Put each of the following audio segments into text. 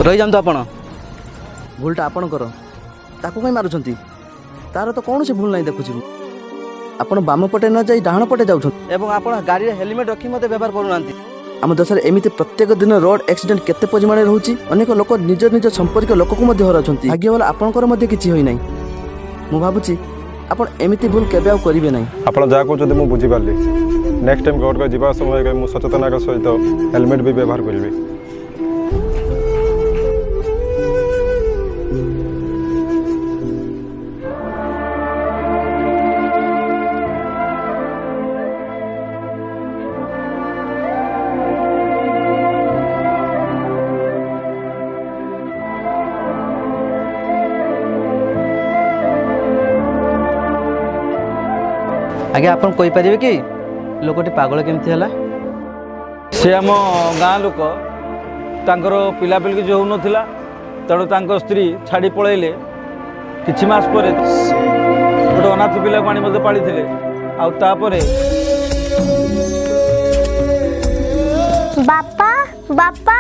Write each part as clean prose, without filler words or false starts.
रही जातु आपण भूलटा आपण कर ताको कहीं मारुछंती तार तो कौन से भूल नहीं देखुची आपण बाम पटे न जाई डाहण पटे जाउछन एवं आपण गाड़ी हेलमेट रखी मते व्यवहार करूनांती आम देश में एमती प्रत्येक दिन रोड एक्सीडेंट केते परिमाण रोचे अनेक लोक निज निज संपर्क लोक को हराउछंती भाग्य वाला आपणकर मते किछि होई नाही मु भाबुची आपण एमती भूल केबे आ करिवे नाही आपण जा को जदि मु बुझी पारली नेक्स्ट टाइम घर को जीवा समय मु सचेतनता सहित हेलमेट भी व्यवहार करिवे। आगे आपण कहि परिबे कि लोकटी पागल केमती हला से आम गाँ लोक तांकर पिलापिली जो होउनथिला तेणु तांको स्त्री छाड़ी पळैले किछि मास परे गोटे अनाथ पिला पानी मते पाली थिले आ तापरे बापा बापा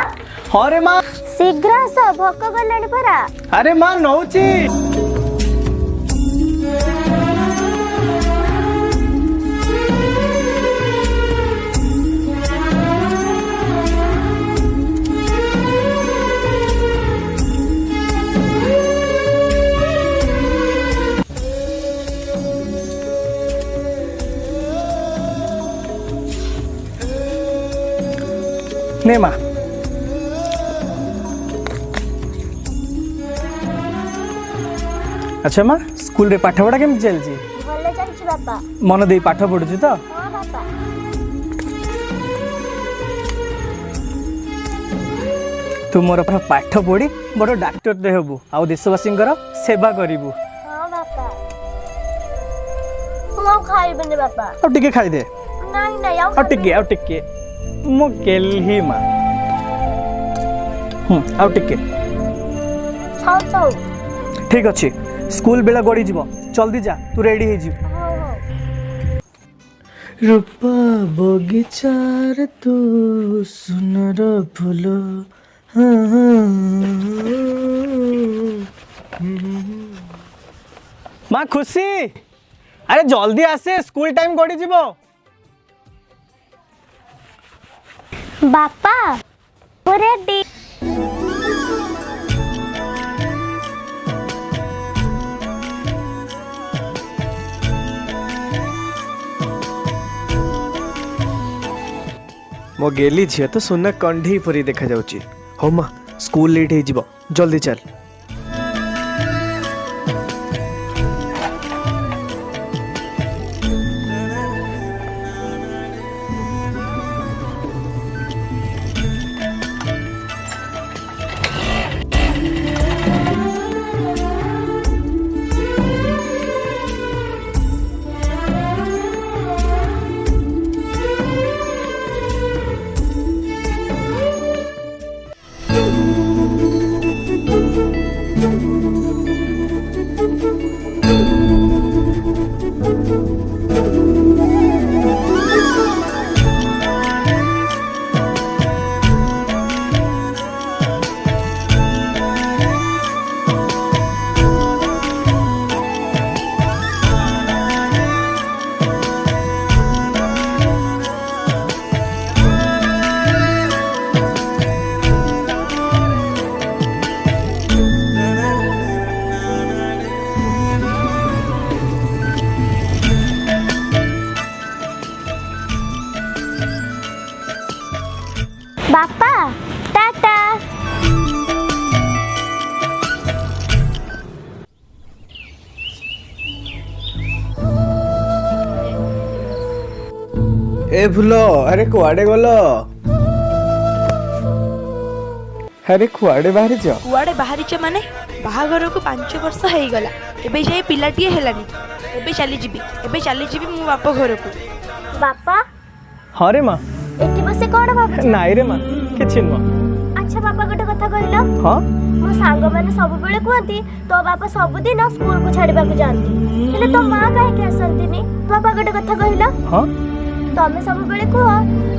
अरे माँ शीघ्र आस भोक गलानी परा। अरे माँ नौची ने माँ अच्छा माँ स्कूल रे पाठ पढ़ा केमती चलछि भले चलछि बापा मन दे पाठ पढ़ुछि तो हां बापा तू मोर पाठ पढ़ी बड़ डाक्टर दे हेबू आ देशवासी सेवा करिवु। हां बापा मु खाइबे बापा आ टिके खाइ दे नहीं नहीं आ टिके मो केलही माँ आ टिके खाओ तो ठीक अच्छे स्कूल बेला गड़ी जीव जल्दी जा तू रेडी हो जी। रूपा बगीचार तू सुनर फूल माँ खुशी अरे जल्दी आसे स्कूल टाइम गड़ी जीव। बापा रेडी मो गेली झील तो सुना कंढी परी देखा जाउची। हो माँ स्कूल लेट हो जीव जल्दी चल। बापा टाटा ए भूलो अरे कुआडे गलो अरे कुआडे बाहरी जा कुआडे बाहरीच माने बाहाघर को 5 वर्ष हो गला एबे जाय पिलाटिए हेलानी एबे चली जीबी मो बाप घर को। बापा हाँ रे माँ एठी बसे कोन बाबू नाई रे माँ किछि न। अच्छा बापा गोटे कथा कहलो हाँ मो सांग माने सब बेले कहती तो बापा सब दिन स्कूल को छाड़बा को जानती हेले तो मां काहे के आसंतीनी। बापा गोटे कथा कहलो हाँ तमे सब बेले कह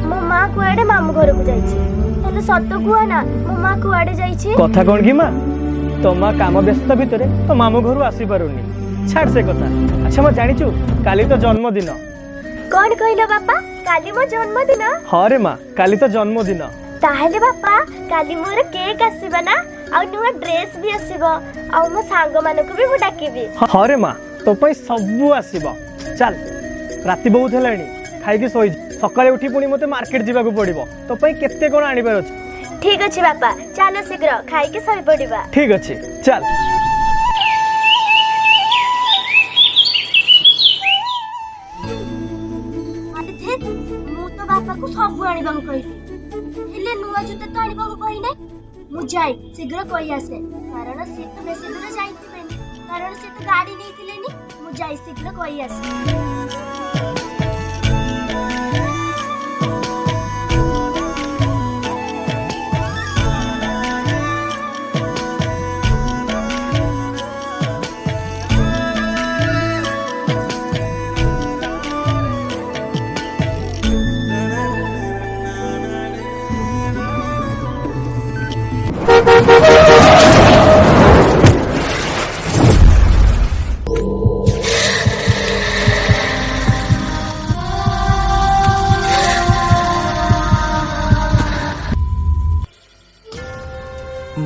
मो माँ कुआडे मामू घर को जाइछि हेले सत कुआ ना मो माँ कुआडे जाइछि କଥା କ'ଣ କି ମା ତୋ ମା କାମ ବ୍ୟସ୍ତ ଭିତରେ ତୋ ମାମୁଁ ଘରୁ ଆସିପାରୁନି ଛାଡ଼ ସେ କଥା ଆଚ୍ଛା ମା ଜାଣିଛୁ କାଲି ତ ଜନ୍ମଦିନ कौन कहलो बापा काली मो जन्मदिन ହଁ ରେ ମା କାଲି ତ ଜନ୍ମଦିନ ताहेले बापा काली मोर केक आसीबा ना आ नुआ ड्रेस भी आसीबो आ मो सांग मानको भी मु डाकिबी ହଁ ରେ ମା ତୋ ପାଇଁ ସବୁ ଆସିବ ଚାଲ ରାତି ବହୁତ ହେଲାଣି ଖାଇକି ଶୋଇ ସକାଳେ ଉଠି ପୁଣି ମୋତେ ମାର୍କେଟ ଯିବାକୁ ପଡ଼ିବ ତୋ ପାଇଁ କେତେ କ'ଣ ଆଣିବାର ଅଛି ठीक अछि बापा चलो शीघ्र खाई के सही पड़िबा ଠିକ୍ ଅଛି ଚାଲ अरे थे मु तो बापा को सब आनिबा को कहिली हेले नुआ जुते तो आनिबा को कहि नै मु जाई शीघ्र कहि आसे कारण से तो बेसी दूर जाइतिबेनी कारण से तो गाड़ी नै थिलेनी मु जाई शीघ्र कहि आसे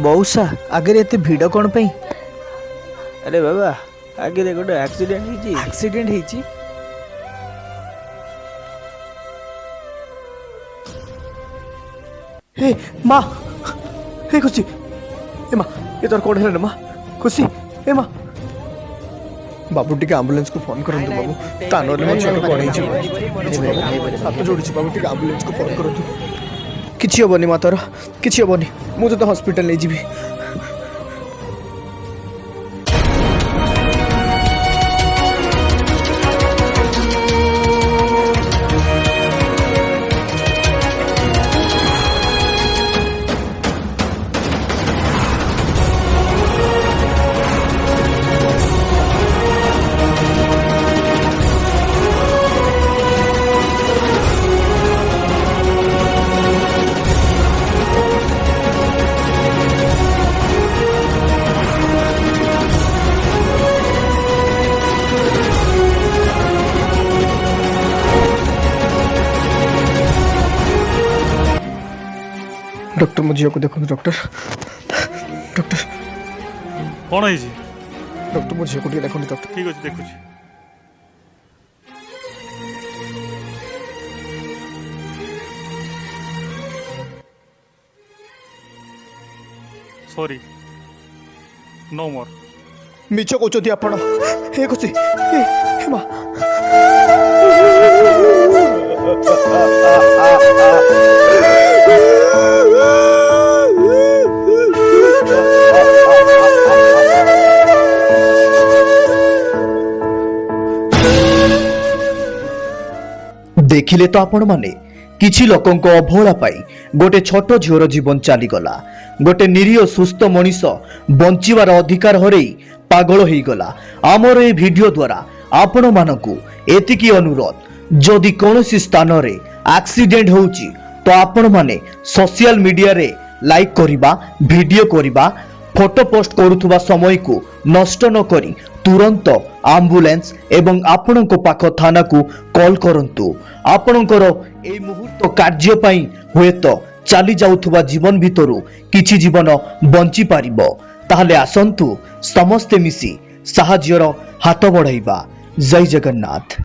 मौसा आगे एते भिड़ कौन पे अरे बाबा आगे गोटे एक्सीडेंट ହେଇଛି एक्सीडेंट ହେଇଛି हे माँ हे खुशी ए माँ ये तोर कौन है ना माँ खुशी ए माँ बाबू टिके एम्बुलेंस को फोन करंतु बाबू कानोले मो छोटो कौन है हाथ जोड़ी बाबू टिके एम्बुलेंस को फोन करंतु किछि होबनी माँ तोर किछि होबनी मु तो हॉस्पिटल ले जीवी डॉक्टर मुझे को देखो डॉक्टर डॉक्टर कौन है डॉक्टर मुझे को देखो डॉक्टर ठीक अच्छे देखुची सॉरी नो मोर मिछ कहते आपण हे खुशी हे माँ देखिले तो आपण माने किछि लोकंक अवहेला पाई गोटे छोट झीवर जीवन चलीगला गोटे निरीह सुस्थ मनीष बंचिवार अधिकार हरई पागल हो गला आमर ए वीडियो द्वारा आपण मानकु एतिकी अनुरोध जदि कोनोसी स्थान रे एक्सीडेंट होउची तो आपण माने सोशल मीडिया रे लाइक करिबा वीडियो करिबा फोटो पोस्ट करुथुबा समय को नष्ट न करी तुरंत एम्बुलेंस एवं आपणको पाख थाना को कॉल करंतु आपणकर ए मुहूर्त कार्य पई होयत चली जाउथुबा जीवन भितरु किछि जीवन बंची पारिबो ताहले आसंतु समस्ते मिसी साहाज्यर हाथ बढ़ाइबा जय जगन्नाथ।